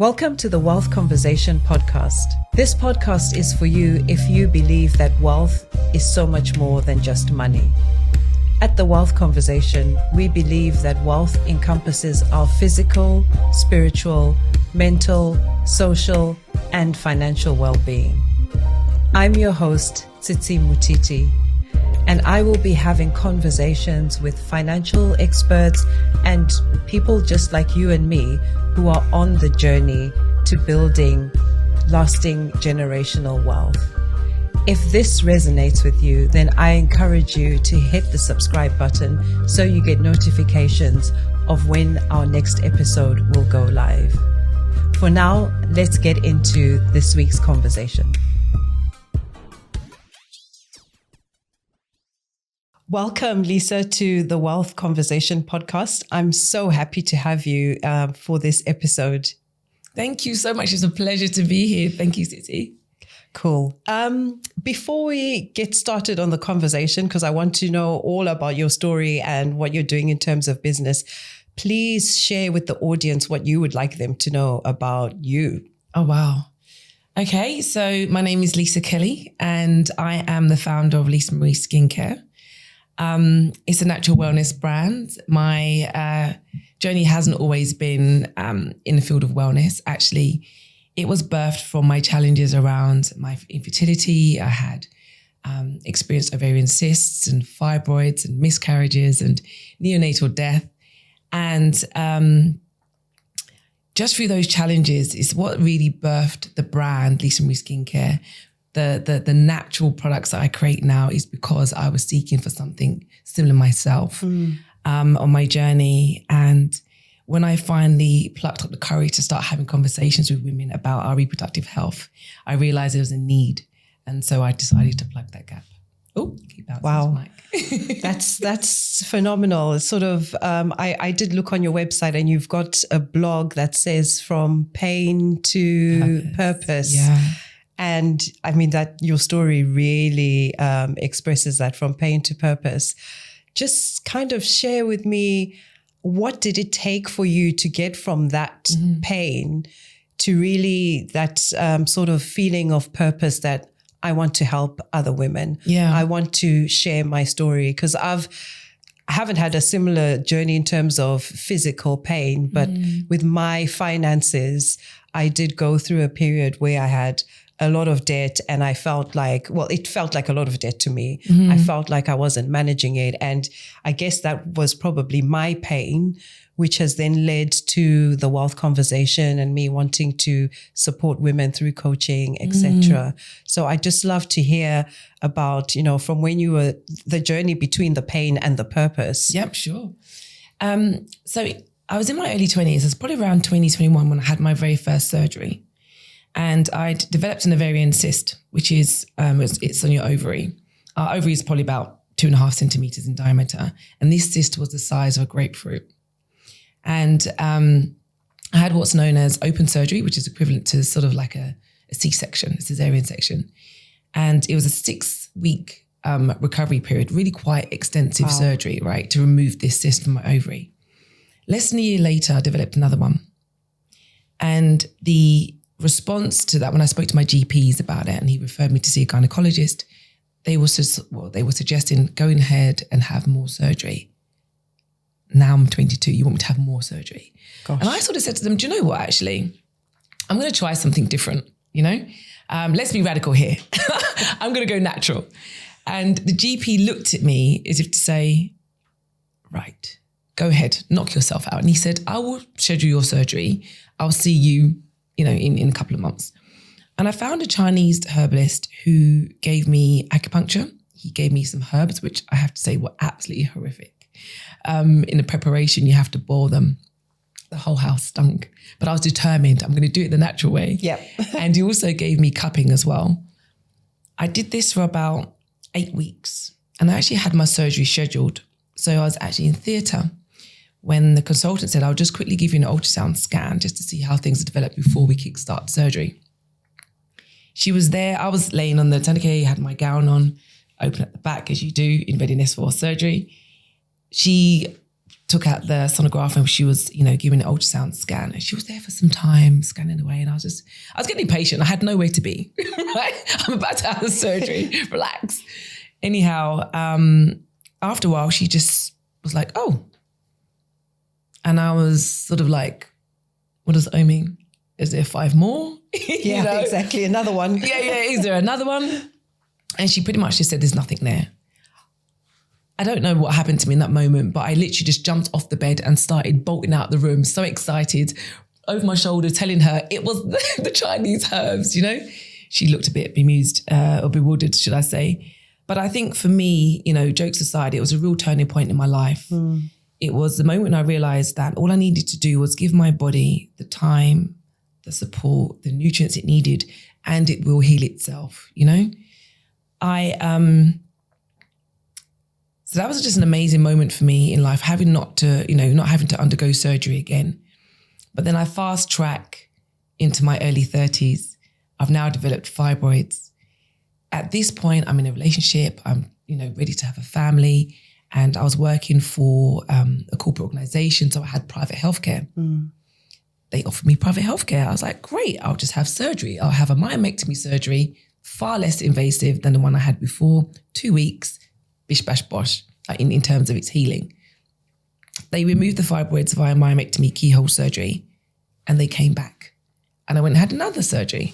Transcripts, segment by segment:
Welcome to the Wealth Conversation podcast. This podcast is for you if you believe that wealth is so much more than just money. At the Wealth Conversation, we believe that wealth encompasses our physical, spiritual, mental, social, and financial well-being. I'm your host, Tsitsi Mutiti, and I will be having conversations with financial experts and people just like you and me who are on the journey to building lasting generational wealth. If this resonates with you, then I encourage you to hit the subscribe button so you get notifications of when our next episode will go live. For now, let's get into this week's conversation. Welcome, Leighsa, to the Wealth Conversation podcast. I'm so happy to have you for this episode. Thank you so much. It's a pleasure to be here. Thank you, Tsitsi. Cool. Before we get started on the conversation, because I want to know all about your story and what you're doing in terms of business, please share with the audience what you would like them to know about you. Oh, wow. Okay, so my name is Leigsha Kelly and I am the founder of Leghsa Mari Skincare. It's a natural wellness brand. My journey hasn't always been in the field of wellness. Actually, it was birthed from my challenges around my infertility. I had experienced ovarian cysts and fibroids and miscarriages and neonatal death. And just through those challenges is what really birthed the brand Leghsa Mari Skincare. The natural products that I create now is because I was seeking for something similar myself on my journey. And when I finally plucked up the courage to start having conversations with women about our reproductive health, I realized there was a need. And so I decided to plug that gap. Oh, keep bouncing. Wow. That's phenomenal. It's sort of, I did look on your website and you've got a blog that says from pain to purpose. Yeah. And I mean that your story really expresses that, from pain to purpose. Just kind of share with me, what did it take for you to get from that pain to really that sort of feeling of purpose that I want to help other women. Yeah. I want to share my story, because I haven't had a similar journey in terms of physical pain, but with my finances, I did go through a period where I had a lot of debt, and I felt like, well, it felt like a lot of debt to me. I felt like I wasn't managing it. And I guess that was probably my pain, which has then led to the Wealth Conversation and me wanting to support women through coaching, etc. So I just love to hear about, from when you were, the journey between the pain and the purpose. Yep, sure. So I was in my early 20s. It's probably around 2021 when I had my very first surgery. And I'd developed an ovarian cyst, which is, it's on your ovary. Our ovary is probably about 2.5 centimeters in diameter. And this cyst was the size of a grapefruit. And I had what's known as open surgery, which is equivalent to sort of like a C-section, a cesarean section. And it was a 6-week recovery period, really quite extensive surgery, right, to remove this cyst from my ovary. Less than a year later, I developed another one. And the response to that, when I spoke to my GPs about it and he referred me to see a gynecologist, they were suggesting going ahead and have more surgery. Now I'm 22, you want me to have more surgery? Gosh. And I sort of said to them, do you know what, actually, I'm going to try something different, let's be radical here. I'm going to go natural. And the GP looked at me as if to say, right, go ahead, knock yourself out. And he said, I will schedule your surgery. I'll see you in a couple of months. And I found a Chinese herbalist who gave me acupuncture. He gave me some herbs, which I have to say were absolutely horrific. In the preparation, you have to boil them. The whole house stunk. But I was determined, I'm going to do it the natural way. Yep. And he also gave me cupping as well. I did this for about 8 weeks. And I actually had my surgery scheduled. So I was actually in theatre when the consultant said, I'll just quickly give you an ultrasound scan just to see how things have developed before we kickstart surgery. She was there. I was laying on the tourniquet, had my gown on, open at the back as you do in readiness for surgery. She took out the sonograph and she was, giving an ultrasound scan, and she was there for some time scanning away. And I was getting impatient. I had nowhere to be. Right? I'm about to have the surgery. Relax. Anyhow, after a while, she just was like, oh. And I was sort of like, what does O mean? Is there 5 more? Yeah, exactly. Another one. Yeah. Is there another one? And she pretty much just said, there's nothing there. I don't know what happened to me in that moment, but I literally just jumped off the bed and started bolting out the room, so excited, over my shoulder, telling her it was the Chinese herbs, She looked a bit bemused or bewildered, should I say. But I think for me, jokes aside, it was a real turning point in my life. Mm. It was the moment I realized that all I needed to do was give my body the time, the support, the nutrients it needed, and it will heal itself, So that was just an amazing moment for me in life, not having to undergo surgery again. But then I fast track into my early 30s. I've now developed fibroids. At this point, I'm in a relationship. I'm, ready to have a family. And I was working for a corporate organization, so I had private healthcare. Mm. They offered me private healthcare. I was like, great, I'll just have surgery. I'll have a myomectomy surgery, far less invasive than the one I had before, 2 weeks. Bish bash bosh, in terms of its healing. They removed the fibroids via myomectomy keyhole surgery, and they came back. And I went and had another surgery,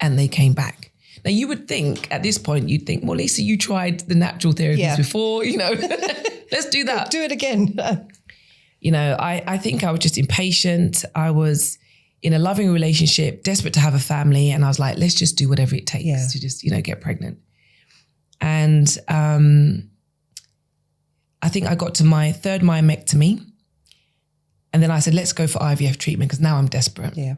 and they came back. Now you would think at this point, you'd think, well, Leighsa, you tried the natural therapies before, let's do that. Do it again. I think I was just impatient. I was in a loving relationship, desperate to have a family. And I was like, let's just do whatever it takes to just, get pregnant. And I think I got to my 3rd myomectomy. And then I said, let's go for IVF treatment because now I'm desperate. Yeah.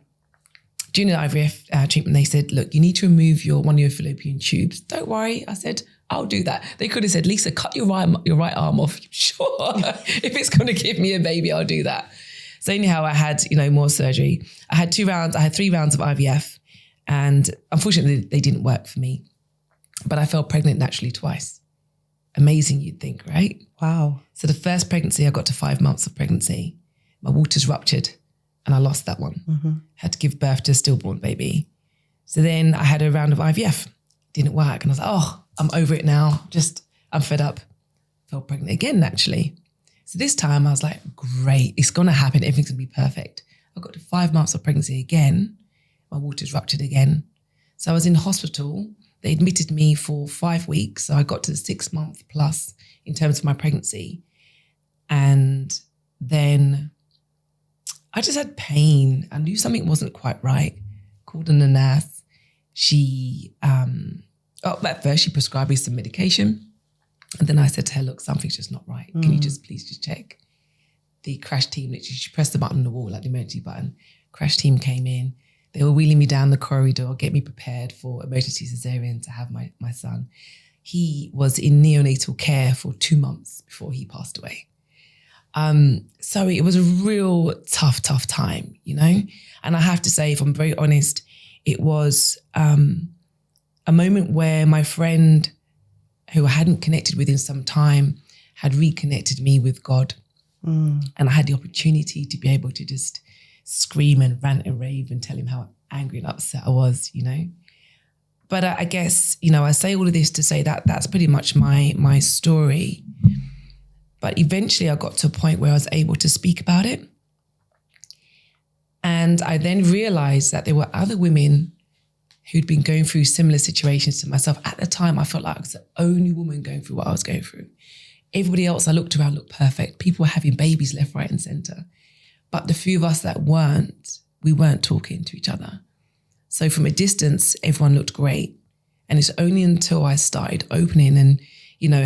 During the IVF treatment, they said, look, you need to remove one of your fallopian tubes. Don't worry. I said, I'll do that. They could have said, Leighsa, cut your right arm off. Sure. If it's going to give me a baby, I'll do that. So anyhow, I had, more surgery. I had 2 rounds. I had 3 rounds of IVF. And unfortunately, they didn't work for me. But I fell pregnant naturally twice. Amazing, you'd think, right? Wow. So the first pregnancy, I got to 5 months of pregnancy. My waters ruptured and I lost that one. Mm-hmm. Had to give birth to a stillborn baby. So then I had a round of IVF. Didn't work. And I was like, oh, I'm over it now. I'm fed up. Fell pregnant again, naturally. So this time I was like, great, it's going to happen. Everything's going to be perfect. I got to 5 months of pregnancy again. My waters ruptured again. So I was in hospital. They admitted me for 5 weeks. So I got to the 6 month plus in terms of my pregnancy. And then I just had pain. I knew something wasn't quite right. Called in a nurse. At first she prescribed me some medication. And then I said to her, look, something's just not right. Can you please check? The crash team, literally, she pressed the button on the wall, like the emergency button. Crash team came in. They were wheeling me down the corridor, get me prepared for emergency cesarean to have my son. He was in neonatal care for 2 months before he passed away. So it was a real tough time, And I have to say, if I'm very honest, it was a moment where my friend, who I hadn't connected with in some time, had reconnected me with God. And I had the opportunity to be able to just scream and rant and rave and tell him how angry and upset I was, But I guess, I say all of this to say that that's pretty much my story. But eventually I got to a point where I was able to speak about it. And I then realized that there were other women who'd been going through similar situations to myself. At the time, I felt like I was the only woman going through what I was going through. Everybody else I looked around looked perfect. People were having babies left, right, and center. But the few of us that weren't, we weren't talking to each other. So from a distance, everyone looked great. And it's only until I started opening and,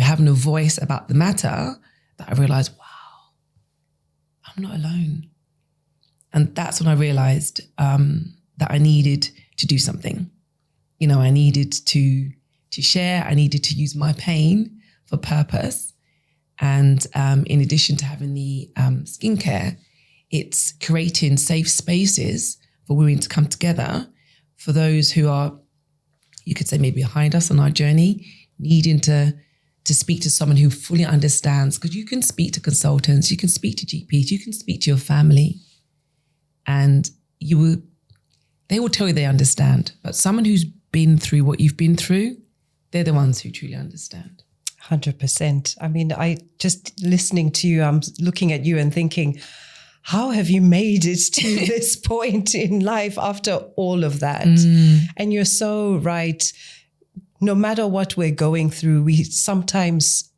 having a voice about the matter that I realized, wow, I'm not alone. And that's when I realized that I needed to do something. I needed to share. I needed to use my pain for purpose. And in addition to having the skincare, it's creating safe spaces for women to come together, for those who are, you could say, maybe behind us on our journey, needing to, to speak to someone who fully understands, because you can speak to consultants, you can speak to GPs, you can speak to your family, and they will tell you they understand. But someone who's been through what you've been through, they're the ones who truly understand. 100%. I mean, I just listening to you, I'm looking at you and thinking, how have you made it to this point in life after all of that? And you're so right. No matter what we're going through, we sometimes,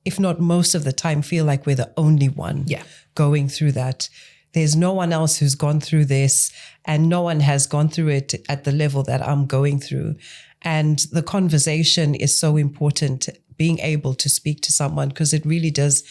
if not most of the time, feel like we're the only one going through that. There's no one else who's gone through this, and no one has gone through it at the level that I'm going through. And the conversation is so important, being able to speak to someone, because it really does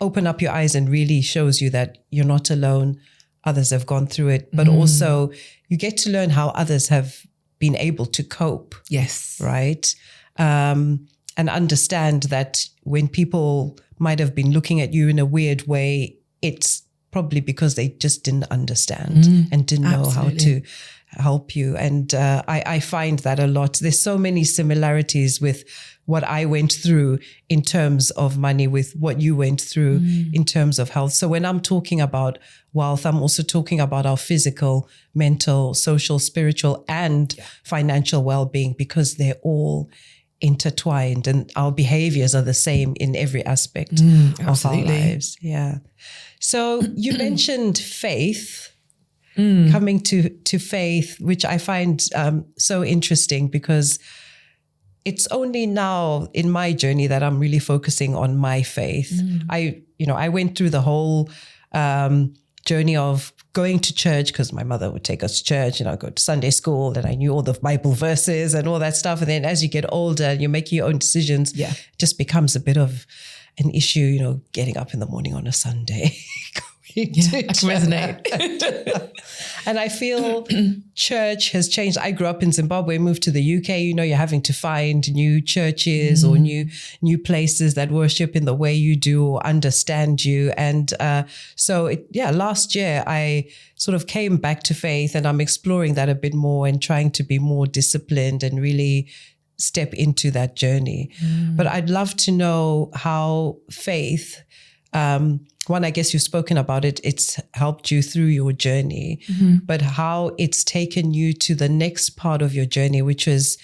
open up your eyes and really shows you that you're not alone. Others have gone through it, but also you get to learn how others have been able to cope. Yes. Right. And understand that when people might have been looking at you in a weird way, it's probably because they just didn't understand and didn't know how to help you. And I find that a lot. There's so many similarities with what I went through in terms of money with what you went through in terms of health. So when I'm talking about wealth, I'm also talking about our physical, mental, social, spiritual, and financial well-being, because they're all intertwined, and our behaviors are the same in every aspect of our lives. Yeah. So you mentioned faith, coming to faith, which I find so interesting, because it's only now in my journey that I'm really focusing on my faith. I went through the whole journey of going to church, because my mother would take us to church, and I'd go to Sunday school, and I knew all the Bible verses and all that stuff. And then as you get older and you're making your own decisions, it just becomes a bit of an issue, getting up in the morning on a Sunday. I can resonate. And I feel church has changed. I grew up in Zimbabwe, moved to the UK. You're having to find new churches or new places that worship in the way you do or understand you. And last year I sort of came back to faith, and I'm exploring that a bit more and trying to be more disciplined and really step into that journey. But I'd love to know how faith, one, I guess you've spoken about it, it's helped you through your journey, but how it's taken you to the next part of your journey, which is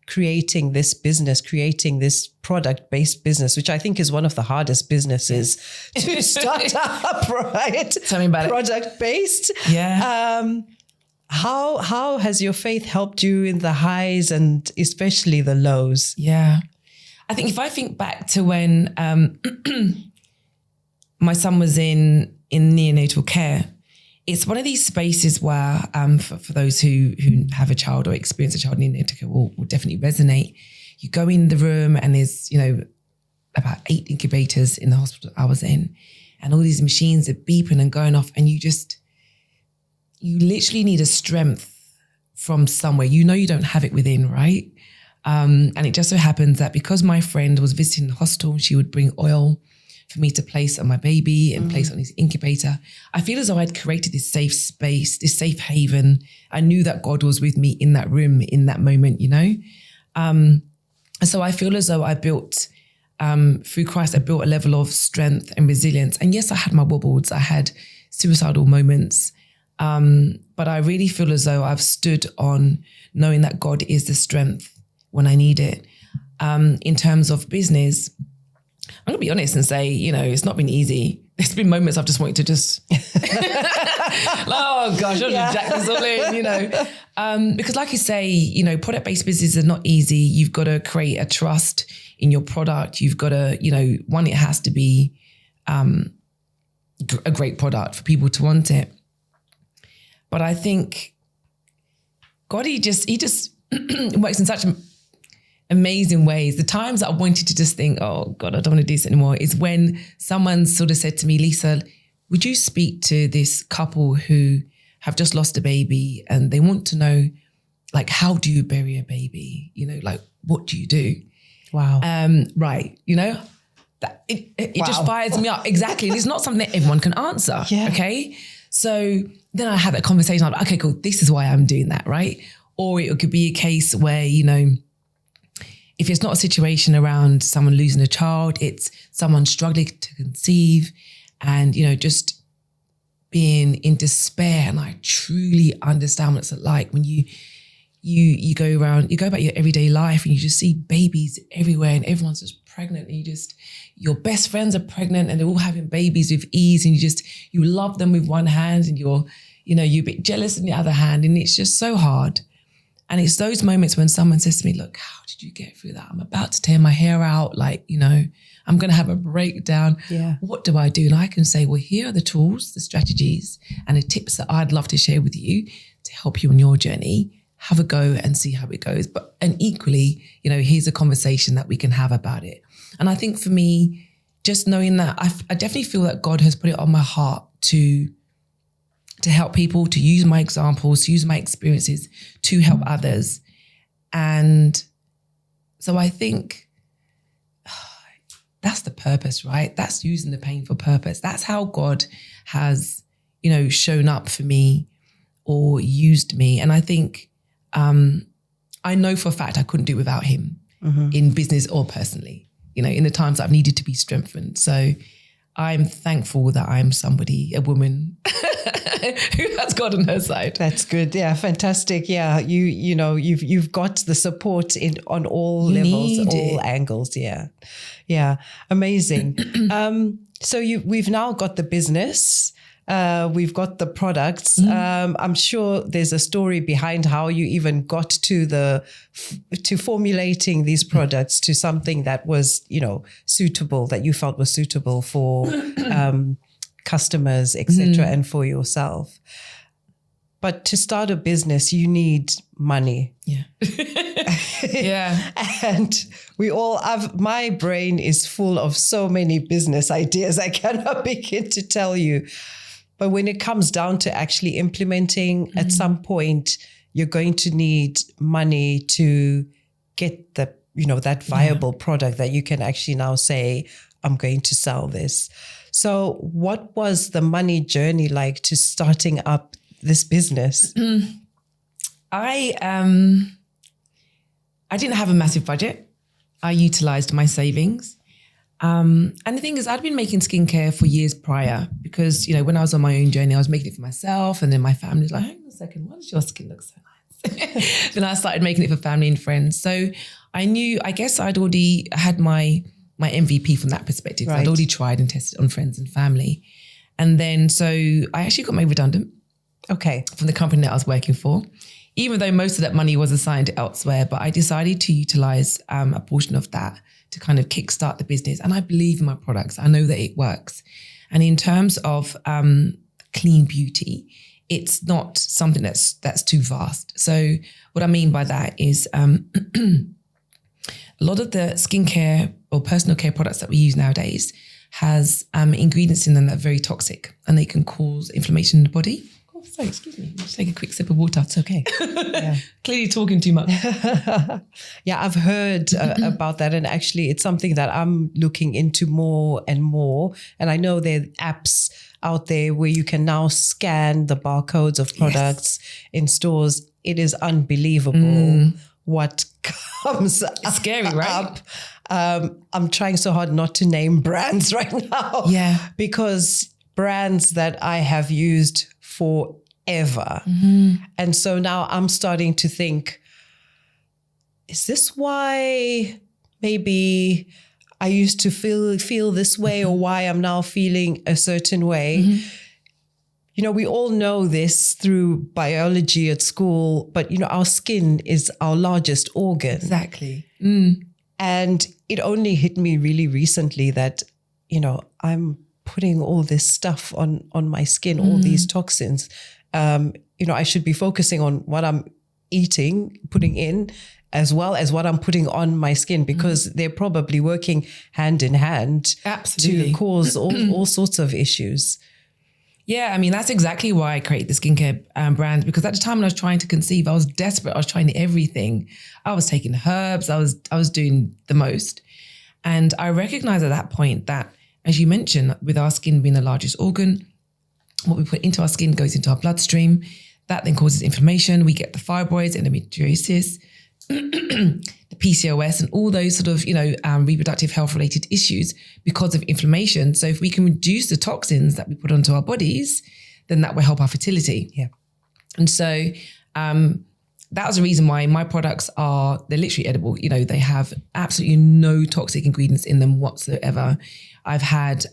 creating this business, creating this product-based business, which I think is one of the hardest businesses to start up, right? Tell me about Product-based. Yeah. How has your faith helped you in the highs and especially the lows? Yeah. I think if I think back to when my son was in neonatal care, it's one of these spaces where for those who have a child or experience a child in neonatal care will definitely resonate. You go in the room and there's, about 8 incubators in the hospital I was in, and all these machines are beeping and going off, and you literally need a strength from somewhere. You don't have it within, right? And it just so happens that because my friend was visiting the hospital, she would bring oil for me to place on my baby and place on his incubator. I feel as though I'd created this safe space, this safe haven. I knew that God was with me in that room, in that moment, So I feel as though I built, through Christ, I built a level of strength and resilience. And yes, I had my wobbles. I had suicidal moments. But I really feel as though I've stood on knowing that God is the strength when I need it. In terms of business, I'm going to be honest and say, it's not been easy. There's been moments I've just wanted to just, oh gosh, I'll just jack this all in, Because like you say, product-based businesses are not easy. You've got to create a trust in your product. You've got to, one, it has to be a great product for people to want it. But I think God, he just works in such amazing ways. The times that I wanted to just think, oh God, I don't want to do this anymore, is when someone sort of said to me, Leighsa, would you speak to this couple who have just lost a baby and they want to know, how do you bury a baby? What do you do? Wow. Right. That it Wow. just fires me up. Exactly. And it's not something that everyone can answer. Yeah. Okay. So then I had that conversation. I'm like, okay, cool. This is why I'm doing that. Right. Or it could be a case where, if it's not a situation around someone losing a child, it's someone struggling to conceive and, just being in despair. And I truly understand what it's like when you go about your everyday life and you just see babies everywhere and everyone's just pregnant and your best friends are pregnant and they're all having babies with ease and you love them with one hand and you're a bit jealous in the other hand, and it's just so hard. And it's those moments when someone says to me, look, how did you get through that? I'm about to tear my hair out. I'm going to have a breakdown. Yeah. What do I do? And I can say, well, here are the tools, the strategies and the tips that I'd love to share with you to help you on your journey. Have a go and see how it goes. And equally, here's a conversation that we can have about it. And I think for me, just knowing that, I definitely feel that God has put it on my heart to help people, to use my examples, to use my experiences to help others. And so I think that's the purpose, right? That's using the pain for purpose. That's how God has, shown up for me or used me. And I think, I know for a fact I couldn't do it without him in business or personally, in the times I've needed to be strengthened. So I'm thankful that I'm a woman who has God on her side. That's good. Yeah, fantastic. Yeah, you've got the support on all levels, all angles. Yeah, yeah, amazing. So we've now got the business. We've got the products. I'm sure there's a story behind how you even got to formulating these products to something that was, suitable, that you felt was suitable for customers, etc., and for yourself. But to start a business, you need money. Yeah. Yeah. And my brain is full of so many business ideas I cannot begin to tell you. But when it comes down to actually implementing, at some point, you're going to need money to get that viable product that you can actually now say, I'm going to sell this. So what was the money journey like to starting up this business? I didn't have a massive budget. I utilized my savings. And the thing is, I'd been making skincare for years prior because, when I was on my own journey, I was making it for myself. And then my family was like, hang on a second, why does your skin look so nice? Then I started making it for family and friends. So I guess I'd already had my MVP from that perspective. Right. I'd already tried and tested on friends and family. And then, so I actually got made redundant. Okay. From the company that I was working for, even though most of that money was assigned elsewhere, but I decided to utilize a portion of that to kind of kickstart the business. And I believe in my products. I know that it works. And in terms of clean beauty, it's not something that's too vast. So what I mean by that is a lot of the skincare or personal care products that we use nowadays has ingredients in them that are very toxic and they can cause inflammation in the body. Oh, sorry, excuse me. Just take a quick sip of water. It's okay. Yeah. Clearly talking too much. Yeah, I've heard about that. And actually, it's something that I'm looking into more and more. And I know there are apps out there where you can now scan the barcodes of products in stores. It is unbelievable what comes it's scary, right? up. I'm trying so hard not to name brands right now. Yeah. Because brands that I have used forever. And so now I'm starting to think, is this why maybe I used to feel this way or why I'm now feeling a certain way? We all know this through biology at school, but our skin is our largest organ. Exactly. And it only hit me really recently that, I'm putting all this stuff on my skin, all these toxins. I should be focusing on what I'm eating, putting in, as well as what I'm putting on my skin, because they're probably working hand in hand. Absolutely. To cause all sorts of issues. Yeah, I mean, that's exactly why I created the skincare brand, because at the time when I was trying to conceive, I was desperate. I was trying everything. I was taking herbs. I was doing the most. And I recognized at that point that, as you mentioned, with our skin being the largest organ, what we put into our skin goes into our bloodstream. That then causes inflammation. We get the fibroids, endometriosis, the PCOS and all those sort of, reproductive health related issues because of inflammation. So if we can reduce the toxins that we put onto our bodies, then that will help our fertility. Yeah. And so that was the reason why my products they're literally edible. They have absolutely no toxic ingredients in them whatsoever. I've had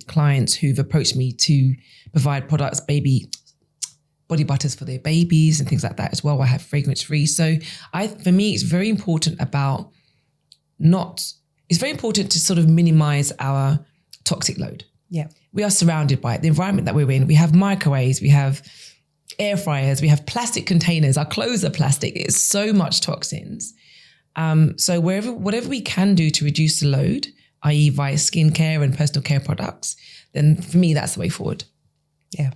clients who've approached me to provide products, body butters for their babies and things like that as well. I have fragrance free. So for me, it's very important to sort of minimize our toxic load. Yeah. We are surrounded by it, the environment that we're in. We have microwaves, we have air fryers, we have plastic containers, our clothes are plastic. It's so much toxins. So whatever we can do to reduce the load, i.e. via skincare and personal care products, then for me, that's the way forward. Yeah.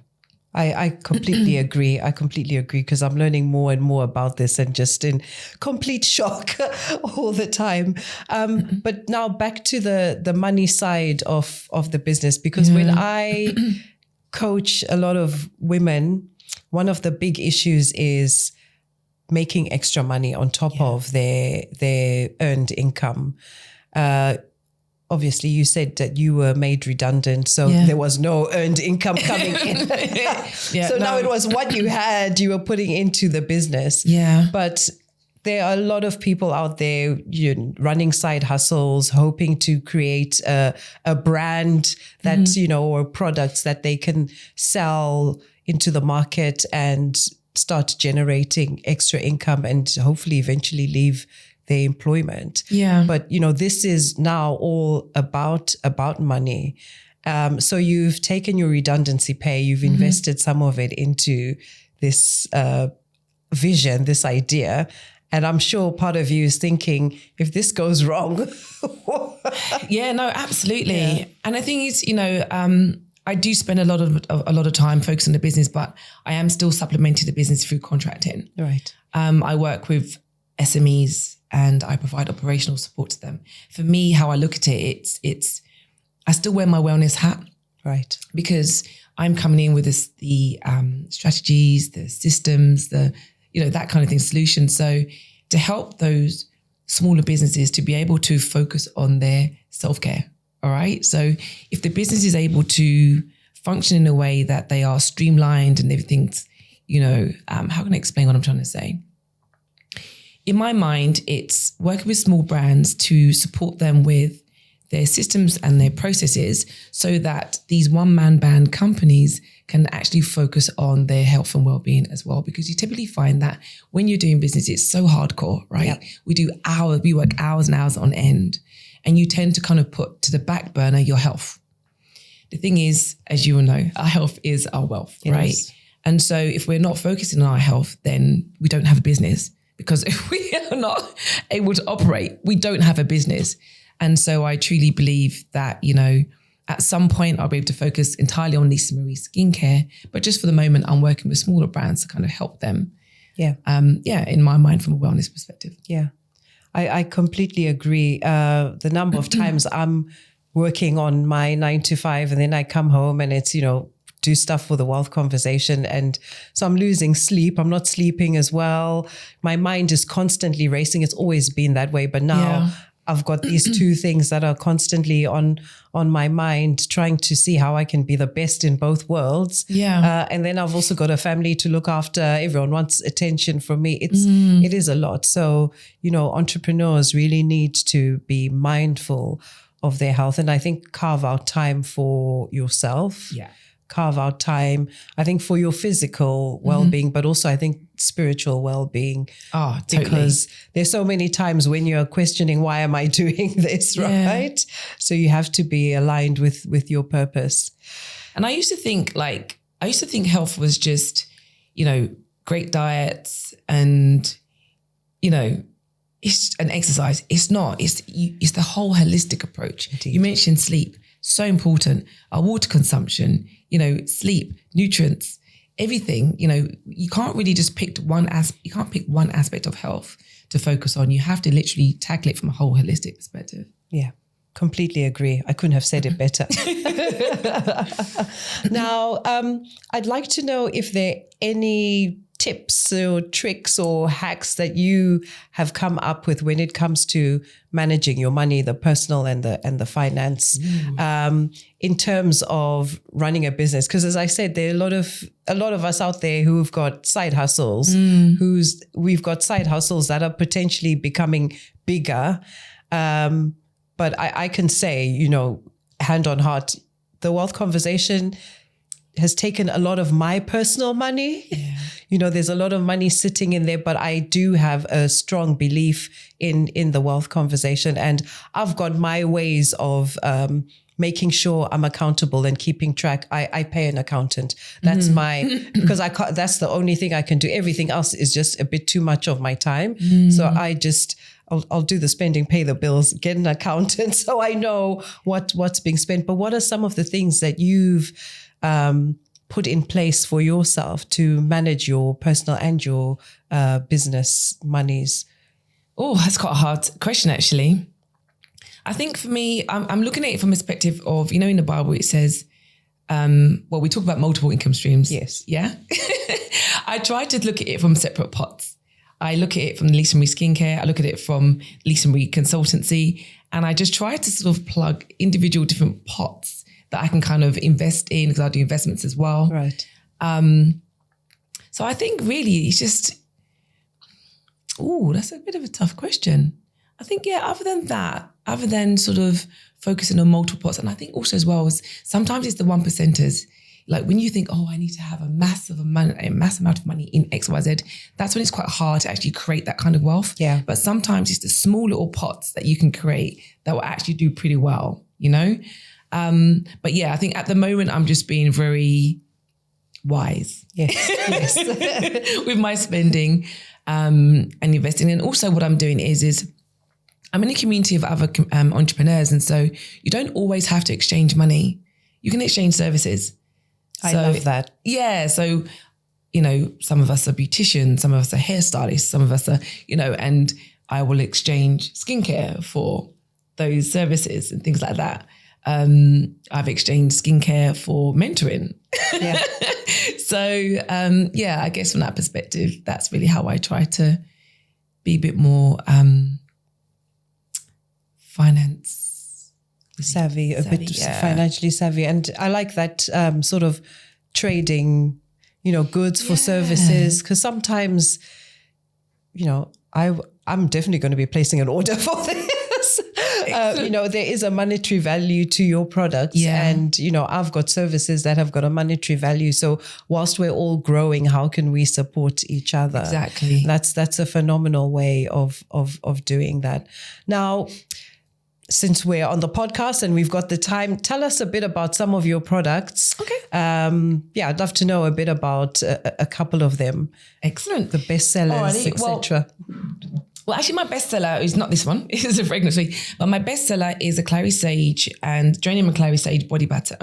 I completely agree. Because I'm learning more and more about this and just in complete shock all the time. But now back to the money side of the business, because when I coach a lot of women, one of the big issues is making extra money on top of their earned income. Obviously, you said that you were made redundant, so there was no earned income coming in. Now it was what you had, you were putting into the business. Yeah. But there are a lot of people out there running side hustles, hoping to create a brand that, or products that they can sell into the market and start generating extra income and hopefully eventually leave their employment. Yeah. But, this is now all about money. So you've taken your redundancy pay, you've invested some of it into this vision, this idea. And I'm sure part of you is thinking, if this goes wrong. Yeah, no, absolutely. Yeah. And I think it's, I do spend a lot of time focused on the business, but I am still supplementing the business through contracting. Right. I work with SMEs and I provide operational support to them. For me, how I look at it, it's I still wear my wellness hat. Right. Because I'm coming in with the strategies, the systems, that kind of thing, solutions. So to help those smaller businesses to be able to focus on their self-care. All right. So if the business is able to function in a way that they are streamlined and everything's, how can I explain what I'm trying to say? In my mind, it's working with small brands to support them with their systems and their processes so that these one-man band companies can actually focus on their health and well-being as well. Because you typically find that when you're doing business, it's so hardcore, right? Yep. We work hours and hours on end, and you tend to kind of put to the back burner your health. The thing is, as you will know, our health is our wealth, right? Is. And so if we're not focusing on our health, then we don't have a business. Because if we are not able to operate, we don't have a business. And so I truly believe that, at some point I'll be able to focus entirely on Leighsa Mari Skincare. But just for the moment, I'm working with smaller brands to kind of help them. Yeah. In my mind, from a wellness perspective. Yeah. I completely agree. The number of times I'm working on my 9 to 5 and then I come home and it's, do stuff for the wealth conversation. And so I'm losing sleep. I'm not sleeping as well. My mind is constantly racing. It's always been that way. But now I've got these two things that are constantly on my mind, trying to see how I can be the best in both worlds. Yeah. And then I've also got a family to look after. Everyone wants attention from me. It is a lot. So, entrepreneurs really need to be mindful of their health. And I think carve out time for yourself. Yeah. Carve out time, I think, for your physical well-being, but also I think spiritual well-being. Oh, totally. Because there's so many times when you're questioning, why am I doing this, right? So you have to be aligned with your purpose. And I used to think health was just, great diets and, it's an exercise. It's not. It's the whole holistic approach. Indeed. You mentioned sleep. So important. Our water consumption, sleep, nutrients, everything. You can't really just pick one aspect of health to focus on. You have to literally tackle it from a whole holistic perspective. Yeah, completely agree. I couldn't have said it better. Now, I'd like to know if there are any tips or tricks or hacks that you have come up with when it comes to managing your money, the personal and the finance, in terms of running a business? Because as I said, there are a lot of us out there who've got side hustles, we've got side hustles that are potentially becoming bigger. But I can say, hand on heart, the Wealth Conversation has taken a lot of my personal money. Yeah. There's a lot of money sitting in there, but I do have a strong belief in the Wealth Conversation. And I've got my ways of making sure I'm accountable and keeping track. I pay an accountant. That's because that's the only thing I can do. Everything else is just a bit too much of my time. So I'll do the spending, pay the bills, get an accountant so I know what's being spent. But what are some of the things that you've put in place for yourself to manage your personal and your business monies? Oh, that's quite a hard question, actually. I think for me, I'm looking at it from a perspective of, in the Bible it says, we talk about multiple income streams. Yes. Yeah. I try to look at it from separate pots. I look at it from Leighsa Mari Skincare. I look at it from Leighsa Mari Consultancy. And I just try to sort of plug individual different pots that I can kind of invest in, because I do investments as well. Right. So I think really it's just, that's a bit of a tough question. I think, other than sort of focusing on multiple pots, and I think also as well, is sometimes it's the 1%ers. Like when you think, I need to have a massive amount of money in X, Y, Z, that's when it's quite hard to actually create that kind of wealth. Yeah. But sometimes it's the small little pots that you can create that will actually do pretty well, But yeah, I think at the moment I'm just being very wise. Yes. with my spending and investing. And also what I'm doing is I'm in a community of other entrepreneurs. And so you don't always have to exchange money. You can exchange services. I love that. Yeah. So, some of us are beauticians, some of us are hairstylists, some of us are, and I will exchange skincare for those services and things like that. I've exchanged skincare for mentoring. Yeah. So, I guess from that perspective, that's really how I try to be a bit more finance savvy, a bit financially savvy. And I like that sort of trading, goods for services, because sometimes, I'm definitely going to be placing an order for this. There is a monetary value to your products, and, I've got services that have got a monetary value. So whilst we're all growing, how can we support each other? Exactly. That's a phenomenal way of doing that. Now, since we're on the podcast and we've got the time, tell us a bit about some of your products. Okay. I'd love to know a bit about a couple of them. Excellent. The bestsellers, etc. Well, actually, my bestseller is not this one. It's a fragrance, but my bestseller is a clary sage and geranium and clary sage body butter,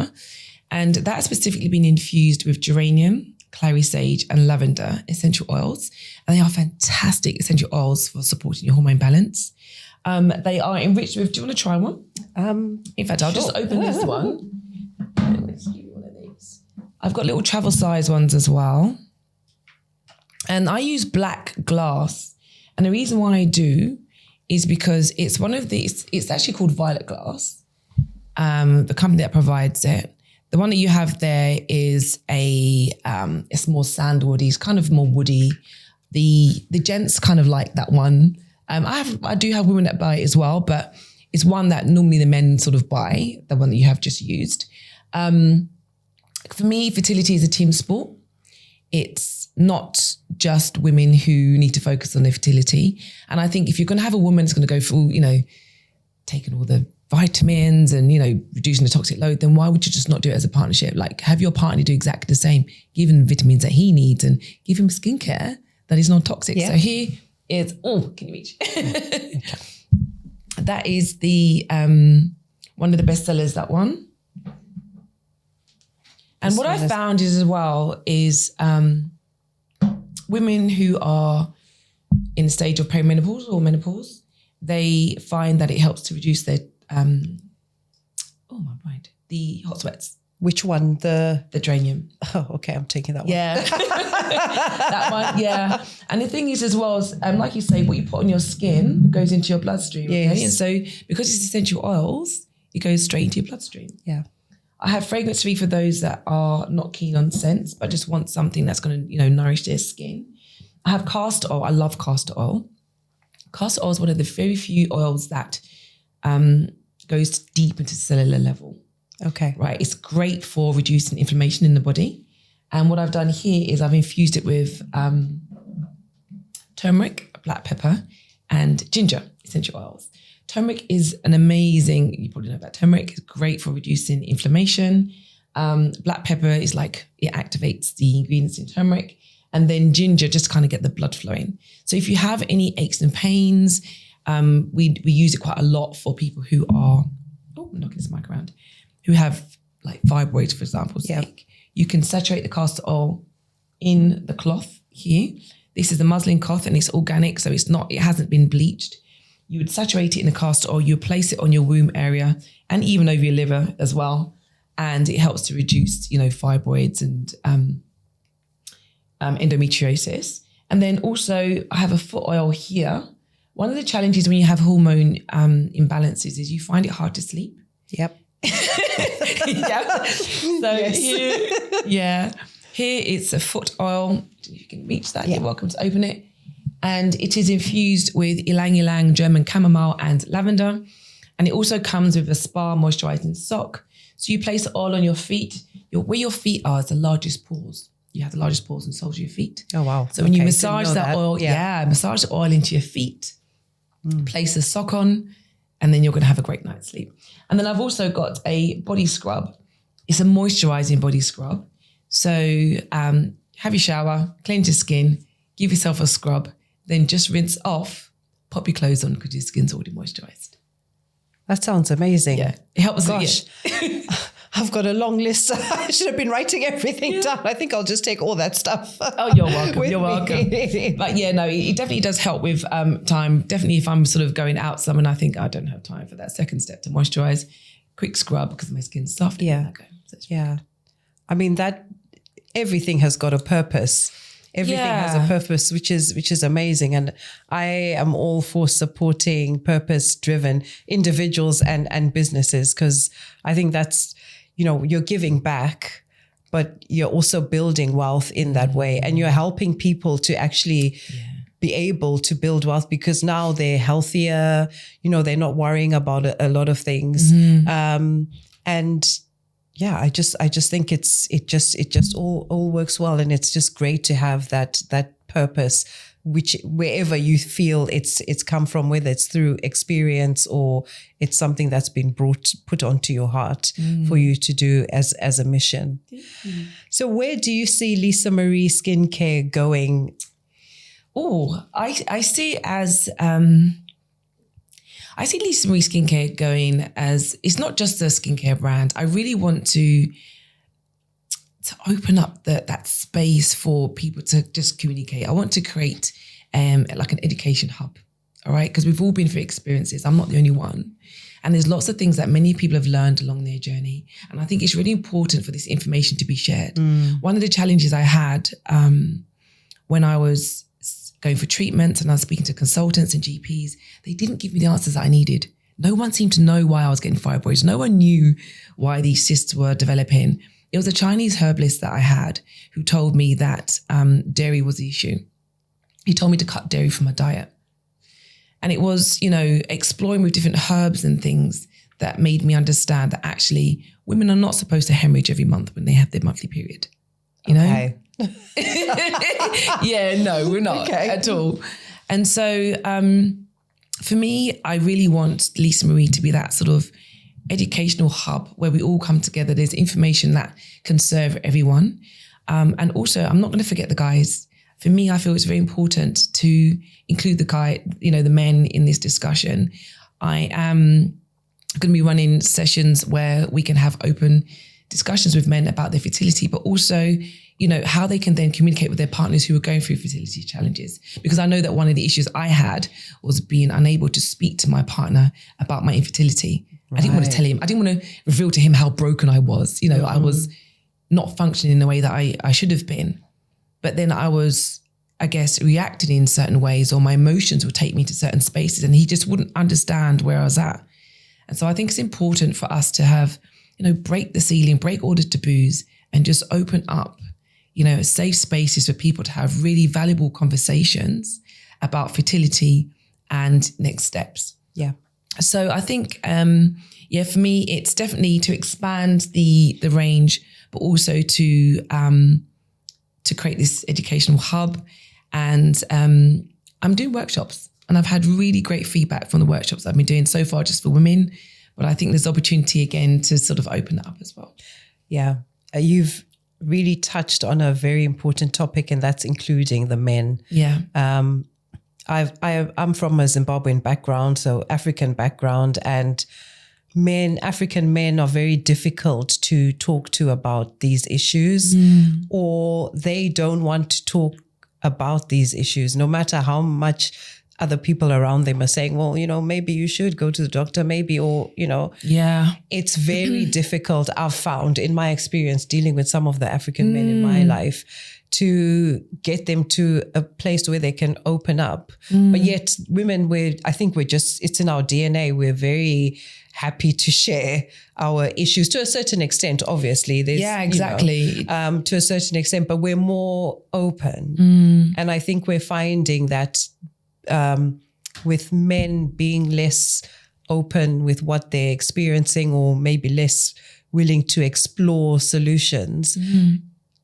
and that's specifically been infused with geranium, clary sage, and lavender essential oils, and they are fantastic essential oils for supporting your hormone balance. They are enriched with, do you want to try one? In fact, I'll just open this one. Let's give you one of these. I've got little travel size ones as well. And I use black glass. And the reason why I do is because it's one of these, it's actually called Violet Glass, the company that provides it. The one that you have there is it's more sandalwoody, it's kind of more woody. The gents kind of like that one. I do have women that buy it as well, but it's one that normally the men sort of buy, the one that you have just used. For me, fertility is a team sport. It's not just women who need to focus on their fertility. And I think if you're going to have a woman that's going to go through, taking all the vitamins and, reducing the toxic load, then why would you just not do it as a partnership? Like have your partner do exactly the same, give him vitamins that he needs and give him skincare that is non-toxic. Yeah. So here is, can you reach? Okay. That is the one of the best sellers, that one. And what I found is as well is women who are in the stage of perimenopause or menopause, they find that it helps to reduce their, the hot sweats. Which one? The Dranium. Oh, okay. I'm taking that one. Yeah. That one, yeah. And the thing is as well, is, like you say, what you put on your skin goes into your bloodstream. Yes. Okay? And so because it's essential oils, it goes straight into your bloodstream. Yeah. I have fragrance-free for those that are not keen on scents, but just want something that's going to, nourish their skin. I have castor oil. I love castor oil. Castor oil is one of the very few oils that goes deep into cellular level. Okay. Right. It's great for reducing inflammation in the body. And what I've done here is I've infused it with turmeric, black pepper, and ginger essential oils. Turmeric is an amazing, you probably know about turmeric, it's great for reducing inflammation. Black pepper is like, it activates the ingredients in turmeric. And then ginger just kind of get the blood flowing. So if you have any aches and pains, we use it quite a lot for people who are, I'm knocking this mic around, who have like fibroids, for example. Yeah. You can saturate the castor oil in the cloth here. This is a muslin cloth and it's organic, so it hasn't been bleached. You would saturate it in the castor oil, you would place it on your womb area and even over your liver as well. And it helps to reduce, fibroids and endometriosis. And then also I have a foot oil here. One of the challenges when you have hormone imbalances is you find it hard to sleep. Yep. Yeah. So here it's a foot oil. If you can reach that, You're welcome to open it. And it is infused with ylang ylang, German chamomile and lavender. And it also comes with a spa moisturizing sock. So you place the oil on your feet. Where your feet are is the largest pores. You have the largest pores and soles of your feet. Oh, wow. So when you massage that oil, massage the oil into your feet, place the sock on, and then you're going to have a great night's sleep. And then I've also got a body scrub. It's a moisturizing body scrub. So have your shower, cleanse your skin, give yourself a scrub, then just rinse off, pop your clothes on because your skin's already moisturized. That sounds amazing. Yeah, it helps. Gosh, I've got a long list. I should have been writing everything down. I think I'll just take all that stuff. Oh, you're welcome. You're welcome. But yeah, no, it definitely does help with time. Definitely if I'm sort of going out somewhere and I think I don't have time for that second step to moisturize, quick scrub because my skin's soft. Yeah. Yeah. I mean, everything has got a purpose. Everything has a purpose, which is amazing. And I am all for supporting purpose-driven individuals and businesses because I think that's, you're giving back, but you're also building wealth in that way. And you're helping people to actually be able to build wealth because now they're healthier, they're not worrying about a lot of things. And yeah, I just think it just all works well, and it's just great to have that purpose, which wherever you feel it's come from, whether it's through experience or it's something that's been put onto your heart for you to do as a mission. So where do you see Leighsa Mari Skincare going? Oh, I see as I see Leighsa Mari Skincare going as, it's not just a skincare brand. I really want to open up that space for people to just communicate. I want to create like an education hub, all right? Because we've all been through experiences. I'm not the only one. And there's lots of things that many people have learned along their journey. And I think it's really important for this information to be shared. One of the challenges I had when I was going for treatments and I was speaking to consultants and GPs, they didn't give me the answers that I needed. No one seemed to know why I was getting fibroids. No one knew why these cysts were developing. It was a Chinese herbalist that I had who told me that dairy was the issue. He told me to cut dairy from my diet. And it was, exploring with different herbs and things that made me understand that actually women are not supposed to hemorrhage every month when they have their monthly period. You know? Okay. Yeah, no, we're not at all. And so for me, I really want Leighsa Mari to be that sort of educational hub where we all come together. There's information that can serve everyone. And also, I'm not going to forget the guys. For me, I feel it's very important to include the men in this discussion. I am going to be running sessions where we can have open discussions with men about their fertility, but also, how they can then communicate with their partners who are going through fertility challenges. Because I know that one of the issues I had was being unable to speak to my partner about my infertility. I didn't want to tell him. I didn't want to reveal to him how broken I was. You know, I was not functioning in the way that I should have been. But then I was, I guess, reacting in certain ways, or my emotions would take me to certain spaces, and he just wouldn't understand where I was at. And so I think it's important for us to have, you know, break the ceiling, break all the taboos, and just open up, you know, safe spaces for people to have really valuable conversations about fertility and next steps. Yeah. So I think, for me, it's definitely to expand the range, but also to create this educational hub. And I'm doing workshops, and I've had really great feedback from the workshops I've been doing so far just for women. But I think there's opportunity again to sort of open it up as well. Yeah. You've really touched on a very important topic, and that's including the men. Yeah. I'm from a Zimbabwean background, so African background, and African men are very difficult to talk to about these issues, or they don't want to talk about these issues, no matter how much other people around them are saying, well, you know, maybe you should go to the doctor, maybe, or, you know. Yeah. It's very difficult, I've found in my experience dealing with some of the African men in my life, to get them to a place where they can open up. But yet women, it's in our DNA. We're very happy to share our issues to a certain extent, obviously. Exactly. To a certain extent, but we're more open. And I think we're finding that with men being less open with what they're experiencing, or maybe less willing to explore solutions,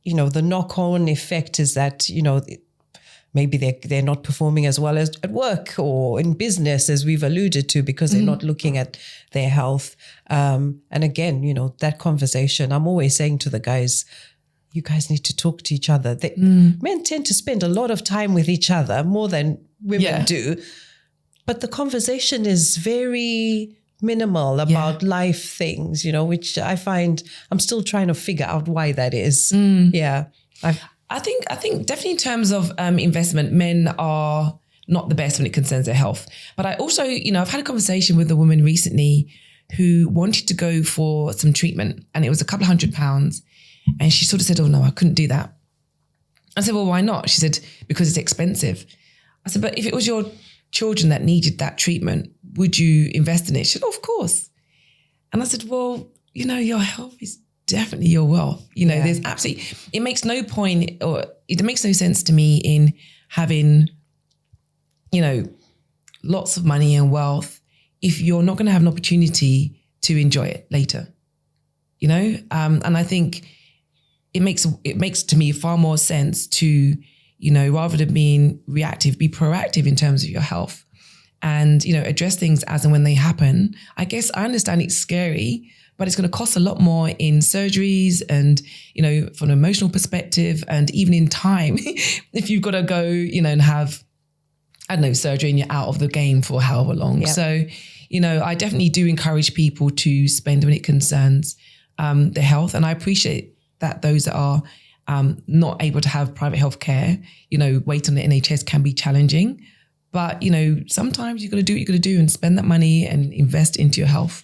you know, the knock-on effect is that, you know, maybe they're not performing as well as at work or in business, as we've alluded to, because they're not looking at their health. And again, you know, that conversation, I'm always saying to the guys, you guys need to talk to each other. Men tend to spend a lot of time with each other, more than women do. But the conversation is very minimal about life things, you know, which I find I'm still trying to figure out why that is. Yeah. I think definitely in terms of investment, men are not the best when it concerns their health. But I also, you know, I've had a conversation with a woman recently who wanted to go for some treatment, and it was a couple of £100. And she sort of said, oh no, I couldn't do that. I said, well, why not? She said, because it's expensive. I said, but if it was your children that needed that treatment, would you invest in it? She said, oh, of course. And I said, well, you know, your health is definitely your wealth. You know, there's absolutely, it makes no point, or it makes no sense to me in having, you know, lots of money and wealth if you're not going to have an opportunity to enjoy it later, you know? And I think it makes to me far more sense to, you know, rather than being reactive, be proactive in terms of your health, and, you know, address things as and when they happen. I guess I understand it's scary, but it's going to cost a lot more in surgeries and, you know, from an emotional perspective, and even in time, if you've got to go, you know, and have, I don't know, surgery and you're out of the game for however long. Yep. So, you know, I definitely do encourage people to spend when it concerns their health. And I appreciate that those that are not able to have private health care, you know, wait on the NHS can be challenging. But, you know, sometimes you've got to do what you've got to do and spend that money and invest into your health.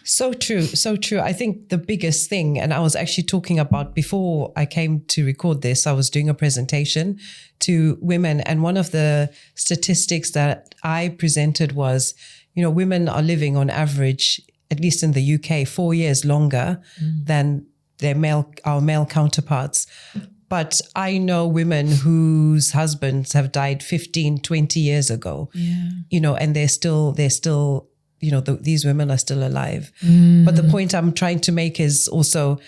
So true. So true. I think the biggest thing, and I was actually talking about before I came to record this, I was doing a presentation to women. And one of the statistics that I presented was, you know, women are living on average, at least in the UK, 4 years longer than our male counterparts. But I know women whose husbands have died 15, 20 years ago, you know, and they're still, you know, these women are still alive. But the point I'm trying to make is also,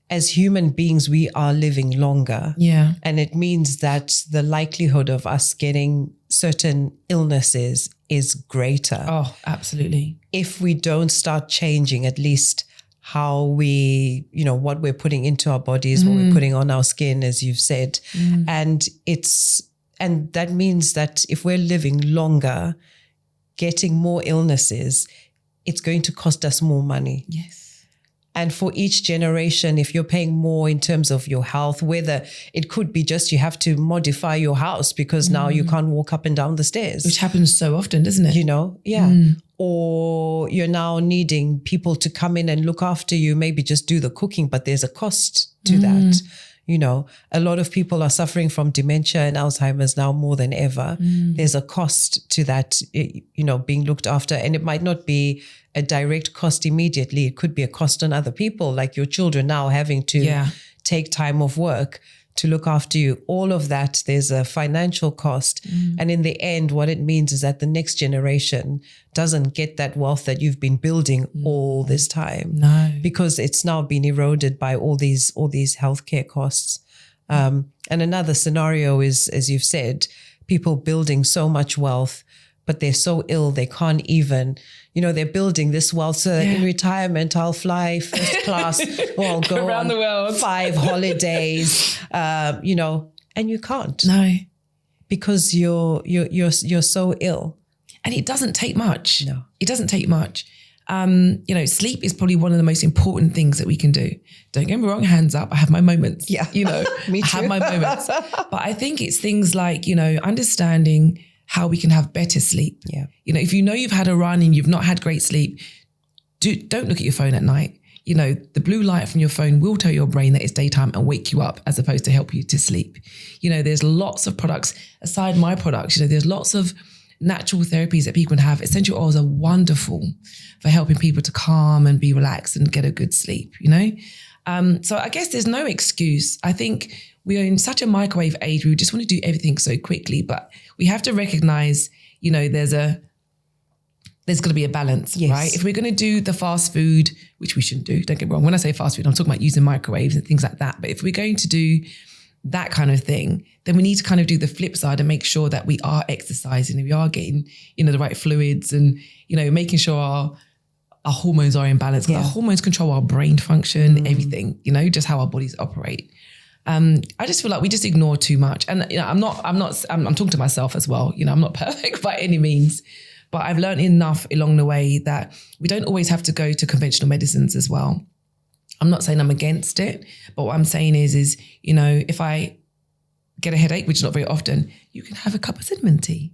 as human beings, we are living longer. Yeah. And it means that the likelihood of us getting certain illnesses is greater. Oh, absolutely. If we don't start changing at least how we, you know, what we're putting into our bodies, what we're putting on our skin, as you've said. And that means that if we're living longer, getting more illnesses, it's going to cost us more money. Yes. And for each generation, if you're paying more in terms of your health, whether it could be just you have to modify your house because now you can't walk up and down the stairs. Which happens so often, doesn't it? You know, yeah. or you're now needing people to come in and look after you, maybe just do the cooking, but there's a cost to that. You know, a lot of people are suffering from dementia and Alzheimer's now more than ever. There's a cost to that, you know, being looked after. And it might not be a direct cost immediately. It could be a cost on other people, like your children now having to take time off work to look after you. All of that, there's a financial cost. And in the end, what it means is that the next generation doesn't get that wealth that you've been building all this time. No. Because it's now been eroded by all these healthcare costs. And another scenario is, as you've said, people building so much wealth, but they're so ill, they can't even, you know, they're building this wealth. So in retirement, I'll fly first class or I'll go around the world, 5 holidays, you know, and you can't. No. Because you're so ill. And it doesn't take much. No. It doesn't take much. You know, sleep is probably one of the most important things that we can do. Don't get me wrong, hands up. I have my moments. Yeah. You know, Me too. I have my moments. But I think it's things like, you know, understanding how we can have better sleep. Yeah. You know, if you know you've had a run and you've not had great sleep, don't look at your phone at night. You know, the blue light from your phone will tell your brain that it's daytime and wake you up as opposed to help you to sleep. You know, there's lots of products, aside my products, you know, there's lots of natural therapies that people can have. Essential oils are wonderful for helping people to calm and be relaxed and get a good sleep, you know? So I guess there's no excuse. I think we are in such a microwave age. We just want to do everything so quickly, but we have to recognize, you know, there's going to be a balance, right? If we're going to do the fast food, which we shouldn't do, don't get me wrong. When I say fast food, I'm talking about using microwaves and things like that. But if we're going to do that kind of thing, then we need to kind of do the flip side and make sure that we are exercising and we are getting, you know, the right fluids and, you know, making sure our hormones are in balance. Our hormones control our brain function, everything, you know, just how our bodies operate. I just feel like we just ignore too much. And, you know, I'm talking to myself as well. You know, I'm not perfect by any means, but I've learned enough along the way that we don't always have to go to conventional medicines as well. I'm not saying I'm against it, but what I'm saying is, you know, if I get a headache, which is not very often, you can have a cup of cinnamon tea.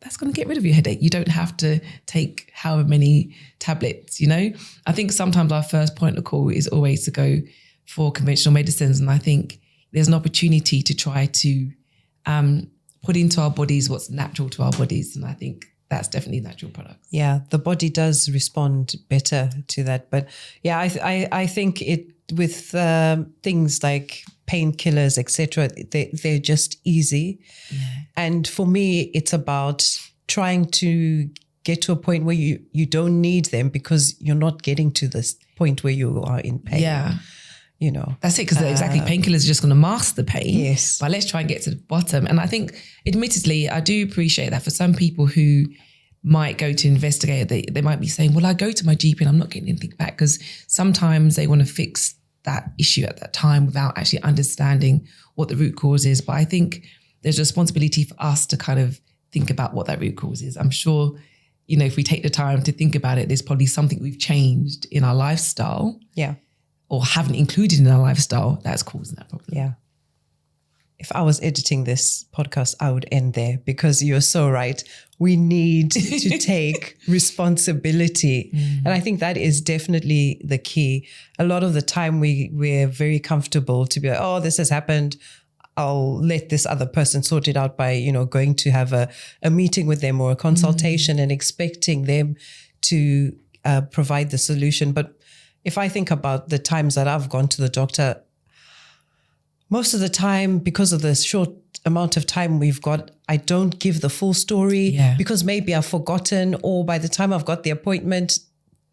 That's going to get rid of your headache. You don't have to take however many tablets, you know? I think sometimes our first point of call is always to go for conventional medicines. And I think there's an opportunity to try to put into our bodies what's natural to our bodies. And I think that's definitely natural products. Yeah, the body does respond better to that. But yeah, I think it with things like painkillers, etc., they're just easy. Yeah. And for me, it's about trying to get to a point where you don't need them because you're not getting to this point where you are in pain. Yeah. You know. That's it, because exactly, painkillers are just going to mask the pain. Yes. But let's try and get to the bottom. And I think, admittedly, I do appreciate that for some people who might go to investigate, they might be saying, well, I go to my GP and I'm not getting anything back, because sometimes they want to fix that issue at that time without actually understanding what the root cause is. But I think there's a responsibility for us to kind of think about what that root cause is. I'm sure, you know, if we take the time to think about it, there's probably something we've changed in our lifestyle. Yeah. Or haven't included in our lifestyle that's causing that problem. Yeah. If I was editing this podcast, I would end there, because you're so right. We need to take responsibility. And I think that is definitely the key. A lot of the time we're very comfortable to be like, oh, this has happened. I'll let this other person sort it out by, you know, going to have a meeting with them or a consultation and expecting them to provide the solution. But if I think about the times that I've gone to the doctor, most of the time, because of the short amount of time we've got, I don't give the full story because maybe I've forgotten, or by the time I've got the appointment,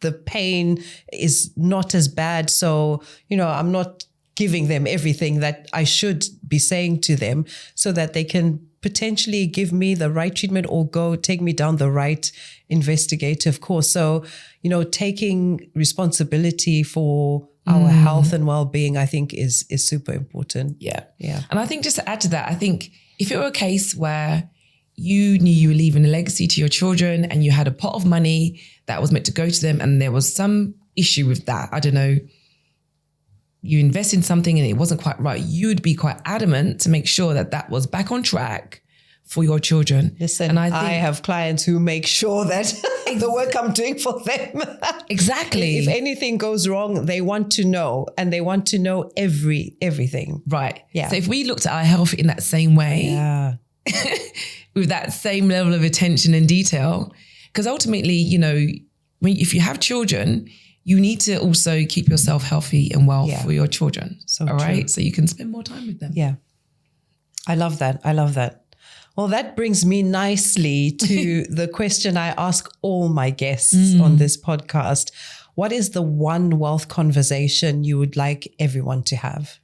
the pain is not as bad. So, you know, I'm not giving them everything that I should be saying to them, so that they can potentially give me the right treatment or take me down the right investigative course. So, you know, taking responsibility for our health and well-being, I think is super important. Yeah. Yeah. And I think, just to add to that, I think if it were a case where you knew you were leaving a legacy to your children and you had a pot of money that was meant to go to them, and there was some issue with that, I don't know, you invest in something and it wasn't quite right, you would be quite adamant to make sure that that was back on track for your children. Listen, and I have clients who make sure that the work I'm doing for them. Exactly. If anything goes wrong, they want to know, and they want to know everything. Right. Yeah. So if we looked at our health in that same way, with that same level of attention and detail, because ultimately, you know, if you have children, you need to also keep yourself healthy and well for your children. So all right. true. So you can spend more time with them. Yeah. I love that. Well, that brings me nicely to the question I ask all my guests on this podcast. What is the one wealth conversation you would like everyone to have?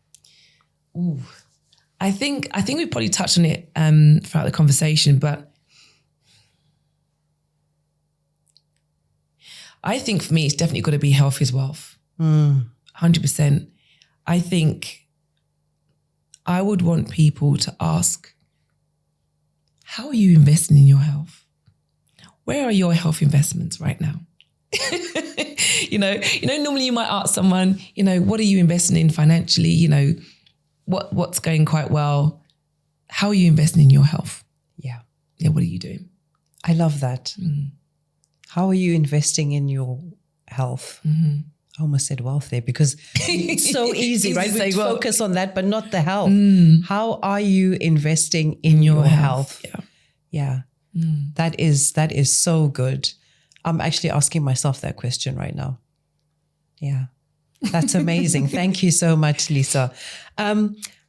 Ooh, I think we probably touched on it throughout the conversation, but I think for me, it's definitely got to be health is wealth. 100%. I think I would want people to ask, how are you investing in your health? Where are your health investments right now? You know, normally you might ask someone, you know, what are you investing in financially? You know, what's going quite well? How are you investing in your health? Yeah. Yeah. What are you doing? I love that. How are you investing in your health? I almost said wealth there because it's so easy, right? We focus on that, but not the health. How are you investing in your health? Yeah. That is so good. I'm actually asking myself that question right now. Yeah. That's amazing. Thank you so much, Leighsa.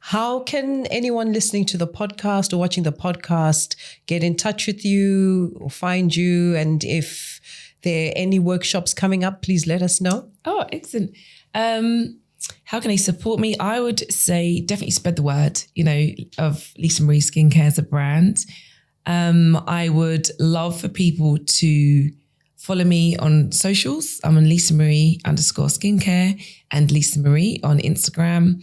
How can anyone listening to the podcast or watching the podcast get in touch with you or find you? And if there are any workshops coming up, please let us know. Oh, excellent. How can they support me? I would say definitely spread the word, you know, of Leighsa Mari Skincare as a brand. I would love for people to follow me on socials. I'm on Leighsa Mari _skincare and Leighsa Mari on Instagram.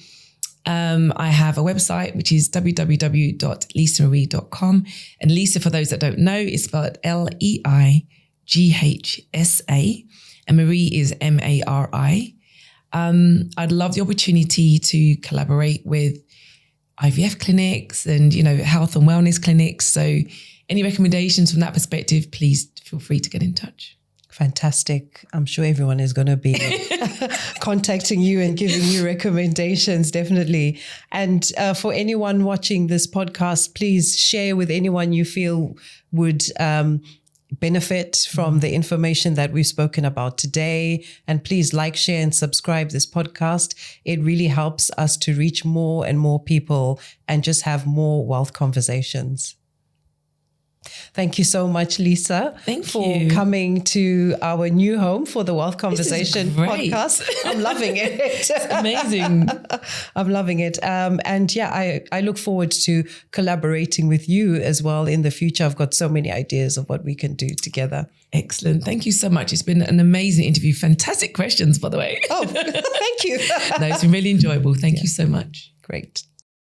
I have a website, which is www.leisamari.com. And Leighsa, for those that don't know, is spelled Leighsa. And Marie is Mari. I'd love the opportunity to collaborate with IVF clinics and, you know, health and wellness clinics. So any recommendations from that perspective, please feel free to get in touch. Fantastic. I'm sure everyone is going to be contacting you and giving you recommendations, definitely. And for anyone watching this podcast, please share with anyone you feel would benefit from the information that we've spoken about today. And please like, share, and subscribe this podcast. It really helps us to reach more and more people and just have more wealth conversations. Thank you so much, Leighsa, for coming to our new home for the Wealth Conversation podcast. I'm loving it. It's amazing. I'm loving it. And yeah, I look forward to collaborating with you as well in the future. I've got so many ideas of what we can do together. Excellent. Thank you so much. It's been an amazing interview. Fantastic questions, by the way. Oh, thank you. No, it's been really enjoyable. Thank you so much. Great.